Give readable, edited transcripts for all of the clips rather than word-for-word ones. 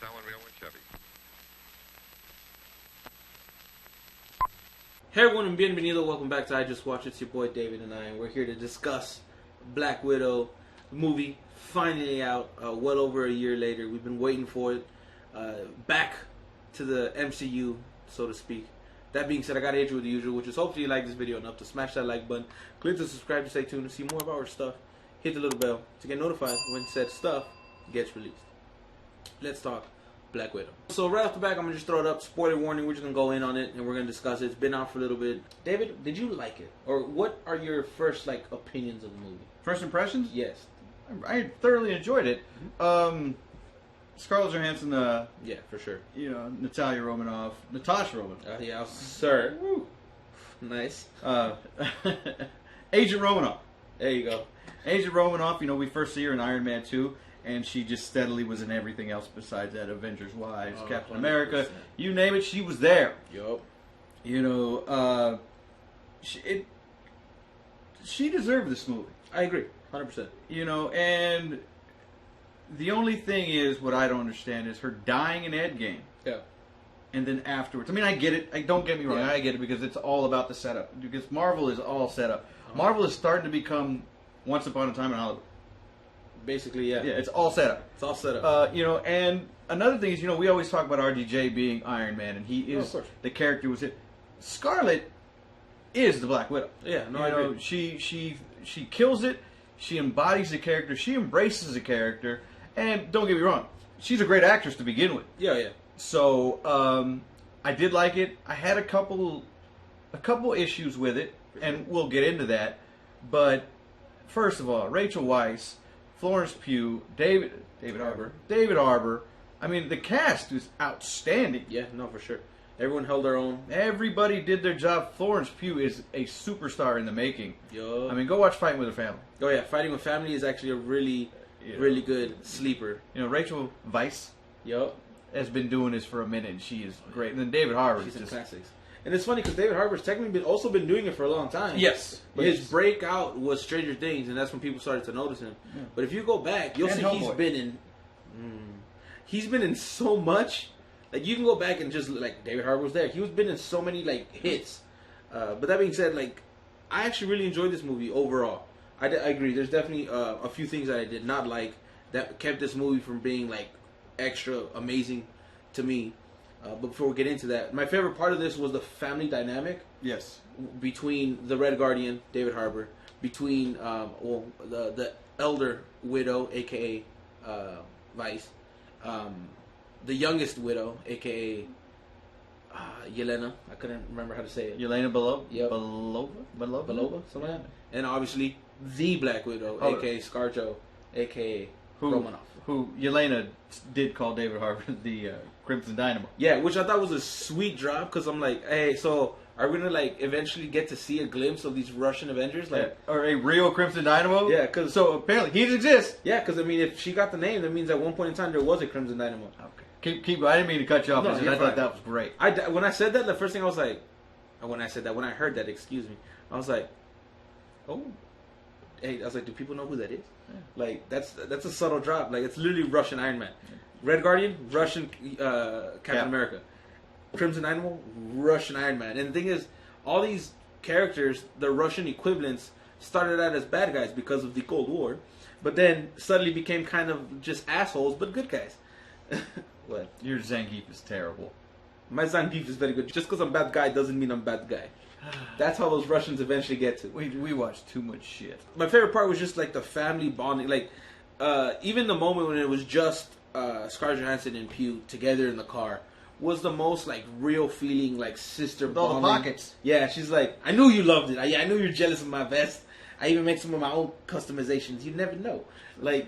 selling real one Chevy. Hey everyone and bienvenido, welcome back to I Just Watched. It's your boy David and I, and we're here to discuss Black Widow movie, finally out, well over a year later. We've been waiting for it, back to the MCU, so to speak. That being said, I got to hit you with the usual, which is hopefully you like this video enough to smash that like button, click to subscribe to stay tuned to see more of our stuff, hit the little bell to get notified when said stuff gets released. Let's talk Black Widow. So right off the back, I'm going to just throw it up. Spoiler warning, we're just going to go in on it and we're going to discuss it. It's been out for a little bit. David, did you like it? Or what are your first, opinions of the movie? First impressions? Yes. I thoroughly enjoyed it. Scarlett Johansson, yeah, for sure. Natasha Romanoff. Yeah, sir. Woo. Nice. Agent Romanoff. There you go. Agent Romanoff, we first see her in Iron Man 2, and she just steadily was in everything else besides that. Avengers Wise, Captain 100%. America, you name it, she was there. Yup. She deserved this movie. I agree. 100%. And the only thing is, what I don't understand is her dying in Endgame. Yeah. And then afterwards. I mean, I get it. Don't get me wrong. Yeah. I get it because it's all about the setup. Because Marvel is all set up. Marvel is starting to become Once Upon a Time in Hollywood. Basically, yeah. Yeah, it's all set up. It's all set up. And another thing is, we always talk about RDJ being Iron Man, and he is the character was it. Scarlett is the Black Widow. Yeah, no, I agree. She kills it. She embodies the character. She embraces the character. And don't get me wrong, she's a great actress to begin with. Yeah, yeah. So I did like it. I had a couple issues with it, and we'll get into that. But first of all, Rachel Weisz, Florence Pugh, David Harbour. I mean, the cast is outstanding. Yeah, no, for sure. Everyone held their own. Everybody did their job. Florence Pugh is a superstar in the making. Yo. I mean, go watch Fighting with Her Family. Oh yeah, Fighting with Family is actually a really good sleeper. Rachel Weisz Yup. has been doing this for a minute. And she is great. And then David Harbour. She's in classics. And it's funny because David Harbour's technically also been doing it for a long time. Yes. But his breakout was Stranger Things, and that's when people started to notice him. Yeah. But if you go back, you'll see he's been in so much. Like, you can go back and just, David Harbour was there. He was been in so many, hits. But that being said, I actually really enjoyed this movie overall. I agree. There's definitely a few things that I did not like that kept this movie from being, extra amazing to me. But before we get into that, my favorite part of this was the family dynamic. Yes. Between the Red Guardian, David Harbour, between the elder widow, a.k.a. Vice, the youngest widow, a.k.a. Yelena. I couldn't remember how to say it. Yelena Belova? Yep. Belova? Something like that. And obviously, the Black Widow, a.k.a. Scarjo, a.k.a. Romanoff. Who Yelena did call David Harbour the Crimson Dynamo. Yeah, which I thought was a sweet drop, because I'm like, hey, so are we going to, eventually get to see a glimpse of these Russian Avengers? Or a real Crimson Dynamo? Yeah, because... So, apparently, he exists. Yeah, because, I mean, if she got the name, that means at one point in time there was a Crimson Dynamo. Okay. Keep. I didn't mean to cut you off. No, I thought that was great. When I said that, the first thing I was like... When I heard that, excuse me, I was like, oh. Hey, I was like, do people know who that is? Yeah. That's a subtle drop. It's literally Russian Iron Man. Yeah. Red Guardian, Russian Captain America. Crimson Dynamo, Russian Iron Man. And the thing is, all these characters, the Russian equivalents, started out as bad guys because of the Cold War, but then suddenly became kind of just assholes, but good guys. What? Your Zangief is terrible. My Zangief is very good. Just because I'm a bad guy doesn't mean I'm a bad guy. That's how those Russians eventually get to. We watched too much shit. My favorite part was just the family bonding. Even the moment when it was just Scarlett Johansson and Pugh together in the car was the most real feeling, sister with bonding. All the pockets. Yeah, she's like, I knew you loved it. I knew you're jealous of my vest. I even make some of my own customizations. You never know.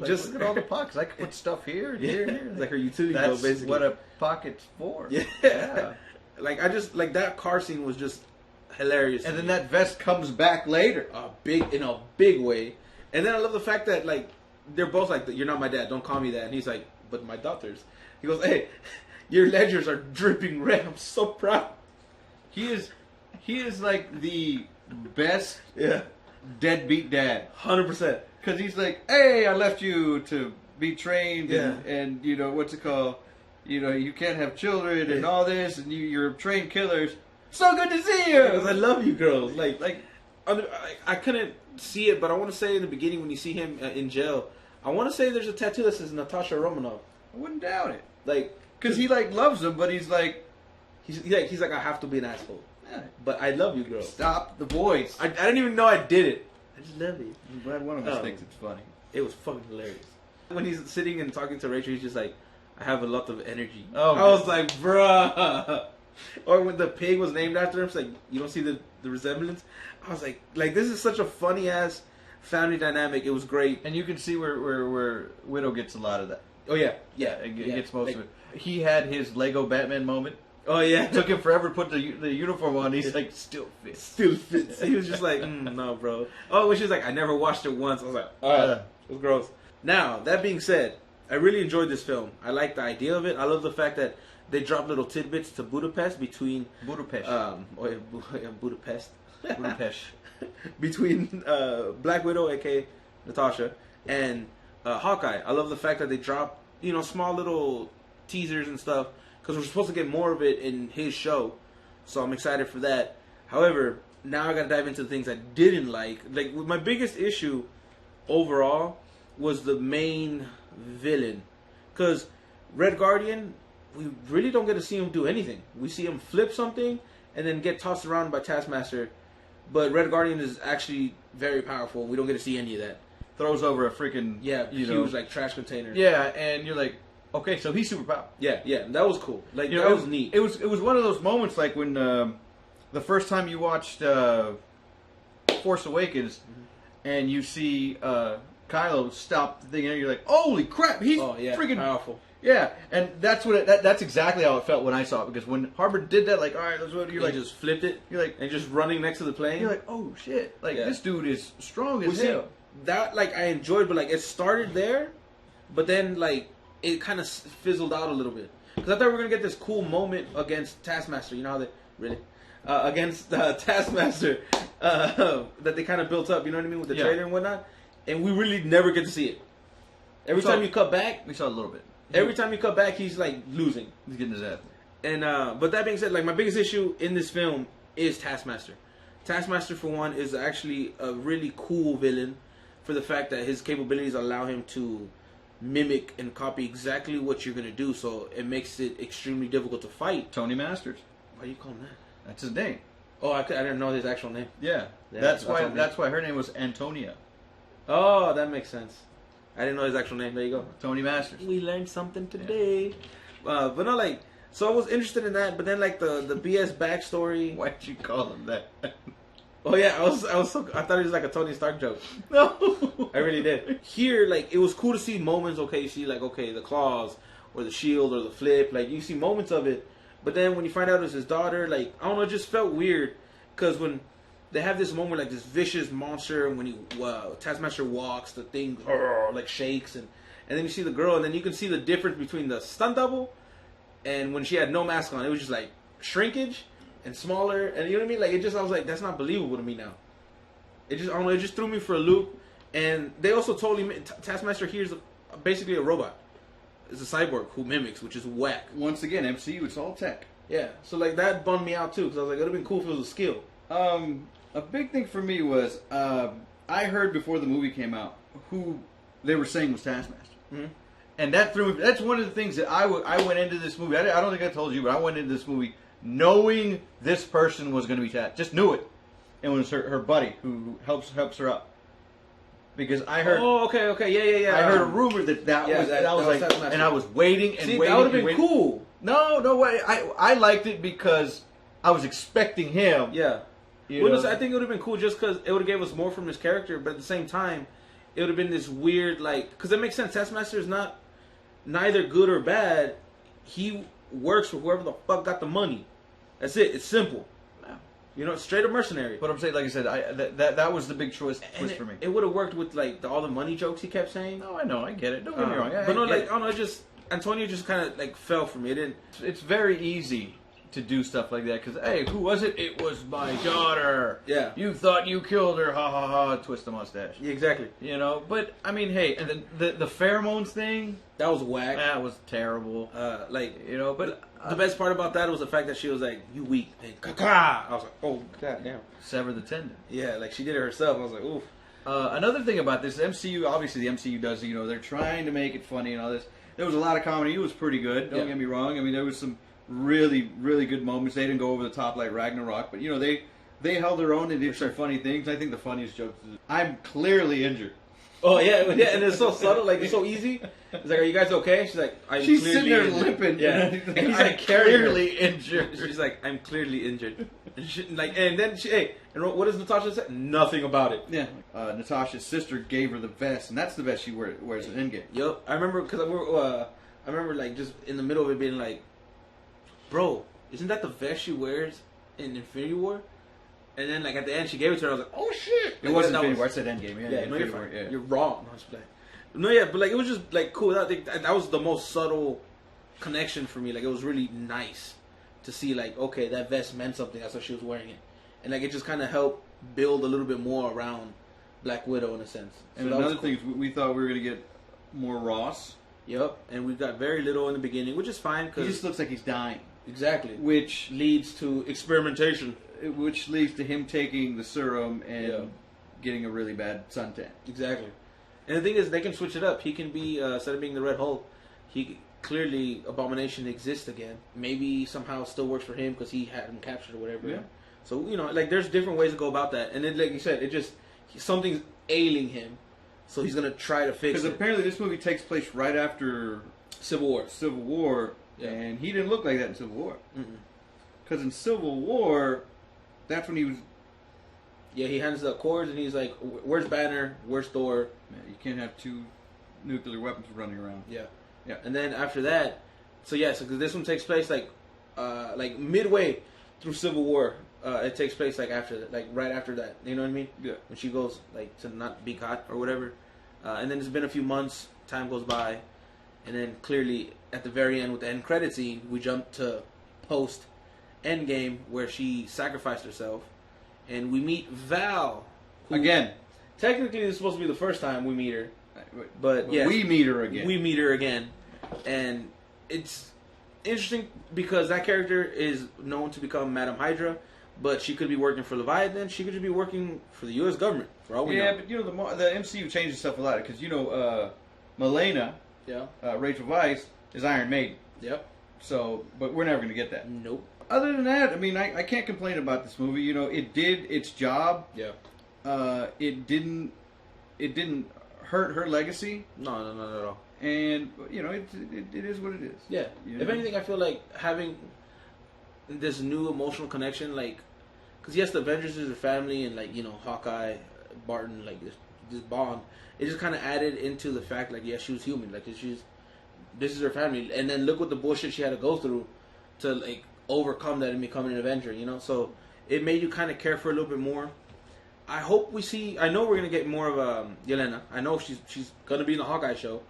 Just look at all the pockets. I could put stuff here and here and here. Like her utility belt, basically. That's what a pocket's for. Yeah. I just that car scene was just hilarious. And then that vest comes back later. In a big way. And then I love the fact that they're both you're not my dad, don't call me that. And he's like, but my daughters. He goes, hey, your ledgers are dripping red. I'm so proud. He is the best deadbeat dad. 100%. Because he's like, hey, I left you to be trained and you know, what's it called? you know, you can't have children and all this, and you're trained killers. So good to see you. I love you, girls. I couldn't see it, but I want to say in the beginning when you see him in jail, I want to say there's a tattoo that says Natasha Romanoff. I wouldn't doubt it. Like, because he like loves them, but he's like, I have to be an asshole. Yeah. But I love you, girl. Stop the voice. I didn't even know I did it. I just love you. I'm glad one of us thinks it's funny. It was fucking hilarious. When he's sitting and talking to Rachel, he's just like, I have a lot of energy. Oh, I was like, bruh. Or when the pig was named after him, it's like, you don't see the resemblance? I was like, this is such a funny ass family dynamic. It was great. And you can see where Widow gets a lot of that. Oh, yeah. It gets most of it. He had his Lego Batman moment. Oh, yeah. It took him forever to put the uniform on. He's like, still fits. He was just like, no, bro. Oh, when she was like, I never watched it once. I was like, it was gross. Now, that being said, I really enjoyed this film. I like the idea of it. I love the fact that they drop little tidbits to Budapest between... Budapest. Budapest. Budapest. Between Black Widow, a.k.a. Natasha, and Hawkeye. I love the fact that they drop, small little teasers and stuff, because we're supposed to get more of it in his show. So I'm excited for that. However, now I got to dive into the things I didn't like. Like, my biggest issue overall was the main villain. Because Red Guardian, we really don't get to see him do anything. We see him flip something and then get tossed around by Taskmaster. But Red Guardian is actually very powerful. We don't get to see any of that. Throws over a freaking huge like trash container. Yeah, and you're like, okay, so he's super powerful. Yeah, that was cool. Like, that was neat. It was one of those moments like when the first time you watched Force Awakens, and you see Kylo stop the thing, and you're like, holy crap, he's freaking powerful. Yeah, and that's what that's exactly how it felt when I saw it, because when Harbour did that, like, all right, let's what you're like, just flipped it. You're like, and just running next to the plane. You're like, oh shit, like this dude is strong as hell. That I enjoyed, but it started there, but then it kind of fizzled out a little bit, because I thought we were gonna get this cool moment against Taskmaster. You know how they really against Taskmaster that they kind of built up. You know what I mean, with the trailer and whatnot, and we really never get to see it. Every time you cut back, we saw a little bit. Every time you cut back, he's losing. He's getting his ass. And but that being said, my biggest issue in this film is Taskmaster. Taskmaster, for one, is actually a really cool villain for the fact that his capabilities allow him to mimic and copy exactly what you're gonna do. So it makes it extremely difficult to fight. Tony Masters. Why do you call him that? That's his name. Oh, I didn't know his actual name. Yeah, that's why her name was Antonia. Oh, that makes sense. I didn't know his actual name. There you go. Tony Masters. We learned something today. Yeah. But no, so I was interested in that. But then, the BS backstory. Why'd you call him that? Oh yeah, I thought it was like a Tony Stark joke. No, I really did. Here, it was cool to see moments. Okay, you see, the claws or the shield or the flip. You see moments of it. But then when you find out it's his daughter, I don't know, it just felt weird. Because when they have this moment this vicious monster, and when Taskmaster walks, the thing shakes, and then you see the girl, and then you can see the difference between the stunt double and when she had no mask on. It was just shrinkage and smaller, and you know what I mean. I was like, that's not believable to me now. It just threw me for a loop. And they also totally Taskmaster here is basically a robot. It's a cyborg who mimics, which is whack. Once again, MCU, it's all tech. Yeah, so that bummed me out too, because I was like, it would have been cool if it was a skill. A big thing for me was I heard before the movie came out who they were saying was Taskmaster, and that threw me. That's one of the things that I went into this movie. I don't think I told you, but I went into this movie knowing this person was going to be Taskmaster. Just knew it, and it was her buddy who helps her out. Because I heard. Oh, okay, yeah. I heard a rumor that was like, and I was waiting and waiting. That would have been cool. No way. I liked it because I was expecting him. Yeah. I think it would have been cool just because it would have gave us more from his character, but at the same time, it would have been this weird, because it makes sense. Taskmaster is neither good or bad. He works for whoever the fuck got the money. That's it. It's simple. Straight up mercenary. But I'm saying, like I said, that was the big twist for me. It would have worked with all the money jokes he kept saying. No, I know, I get it. Don't get me wrong. I don't know. Just Antonio just kind of fell for me. It didn't. It's very easy to do stuff like that. Because, hey, who was it? It was my daughter. Yeah. You thought you killed her. Ha, ha, ha. Twist the mustache. Yeah, exactly. You know? But, I mean, hey, and then the pheromones thing. That was whack. That was terrible. You know, but... the best part about that was the fact that she was like, "You weak," and I was like, "Oh god damn!" Sever the tendon. Yeah, like she did it herself. I was like, "Oof." Another thing about this MCU, obviously the MCU does, you know, they're trying to make it funny and all this. There was a lot of comedy. It was pretty good. Don't get me wrong. I mean, there was some really, really good moments. They didn't go over the top like Ragnarok, but you know, they held their own and did some funny things. I think the funniest joke is, "I'm clearly injured." Oh yeah, and it's so subtle, like it's so easy. It's like, "Are you guys okay?" She's like, She's sitting there limping. Yeah, and he's like, clearly injured. She's like, "I'm clearly injured." And then hey, and what does Natasha say? Nothing about it. Yeah. Natasha's sister gave her the vest, and that's the vest she wears in Endgame. Yep, I remember because I remember like just in the middle of it being like, "Bro, isn't that the vest she wears in Infinity War?" And then, like, at the end, she gave it to her. I was like, "Oh, shit!" It wasn't Infinity War. I said Endgame. Yeah, no, Infinity War. you're wrong. No, I was like, no, yeah, but, like, it was just, like, cool. That was the most subtle connection for me. Like, it was really nice to see, like, okay, that vest meant something. That's why she was wearing it. And, like, it just kind of helped build a little bit more around Black Widow, in a sense. So and another thing is we thought we were going to get more Ross. Yep, and we got very little in the beginning, which is fine. Cause he just looks like he's dying. Exactly. Which leads to experimentation. Which leads to him taking the serum and getting a really bad suntan. Exactly. And the thing is, they can switch it up. He can be, instead of being the Red Hulk, he clearly, Abomination exists again. Maybe somehow it still works for him because he had him captured or whatever. Yeah. So, you know, like, there's different ways to go about that. And then, like you said, it just, something's ailing him. So he's going to try to fix it. Because apparently this movie takes place right after Civil War. Yeah. And he didn't look like that in Civil War. Because in Civil War, that's when he was... Yeah, he hands the cords and he's like, "Where's Banner? Where's Thor?" Yeah, you can't have two nuclear weapons running around. Yeah. Yeah. And then after that, so this one takes place like midway through Civil War. It takes place like right after that. You know what I mean? Yeah. When she goes like to not be caught or whatever. And then it's been a few months. Time goes by, and then clearly at the very end with the end credit scene, we jump to post Endgame where she sacrificed herself, and we meet Val again. Technically, this is supposed to be the first time we meet her, but yes, we meet her again. We meet her again, and it's interesting because that character is known to become Madam Hydra, but she could be working for Leviathan. She could just be working for the U.S. government, for all we know. Yeah, but you know the MCU changes stuff a lot because you know Yelena, Rachel Weisz is Iron Maiden. Yep. So, but we're never going to get that. Nope. Other than that, I mean, I can't complain about this movie. You know, it did its job. Yeah. It didn't hurt her legacy. No, not at all. And you know, it is what it is. Yeah. If anything, I feel like having this new emotional connection, like, because yes, the Avengers is a family, and like, you know, Hawkeye, Barton, like this bond, it just kind of added into the fact, like, yeah, she was human, like this is her family, and then look what the bullshit she had to go through to like overcome that and become an Avenger, you know. So it made you kind of care for her a little bit more. I hope we see. I know we're gonna get more of Yelena. I know she's gonna be in the Hawkeye show,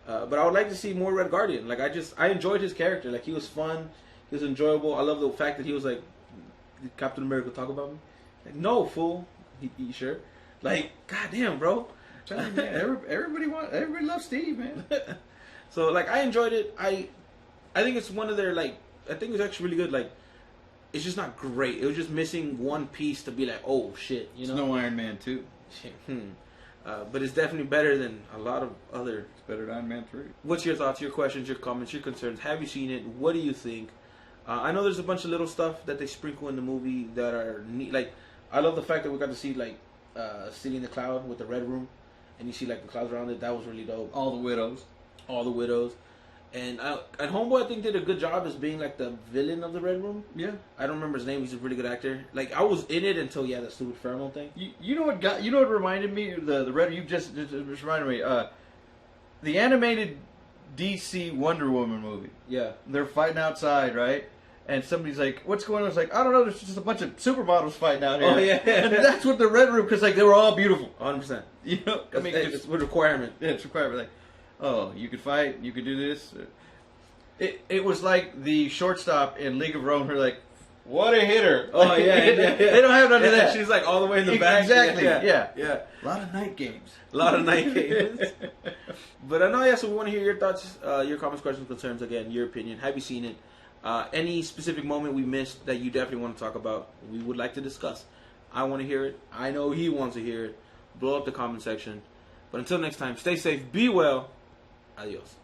but I would like to see more Red Guardian. Like I enjoyed his character. Like he was fun, he was enjoyable. I love the fact that he was like, "Did Captain America talk about me?" Like, no, fool. You sure? Like, goddamn, bro. Everybody loves Steve, man. So like I enjoyed it. I think it's one of their like. I think it's actually really good. Like, it's just not great. It was just missing one piece to be like, oh shit, you know. It's no Iron Man 2. But it's definitely better than a lot of other. It's better than Iron Man 3. What's your thoughts, your questions, your comments, your concerns? Have you seen it? What do you think? I know there's a bunch of little stuff that they sprinkle in the movie that are neat. Like, I love the fact that we got to see like City in the Cloud with the Red Room, and you see like the clouds around it. That was really dope. All the widows. And Homeboy, I think, did a good job as being like the villain of the Red Room. Yeah, I don't remember his name. He's a really good actor. Like I was in it until that stupid pheromone thing. You know what reminded me the Red. You just reminded me. The animated DC Wonder Woman movie. Yeah, they're fighting outside, right? And somebody's like, "What's going on?" It's like, "I don't know. There's just a bunch of supermodels fighting out here." Oh yeah, and that's what the Red Room, because like they were all beautiful. 100%. You know, I mean, it's a requirement. Yeah, it's a requirement. Like, oh, you could fight, you could do this. It was like the shortstop in League of Rome who are like, what a hitter. Oh, yeah. They don't have none of that. She's like all the way in the back. Exactly, Yeah. A lot of night games. A lot of night games. But I know, yeah, so we want to hear your thoughts, your comments, questions, concerns, again, your opinion. Have you seen it? Any specific moment we missed that you definitely want to talk about, we would like to discuss. I want to hear it. I know he wants to hear it. Blow up the comment section. But until next time, stay safe, be well. Adios.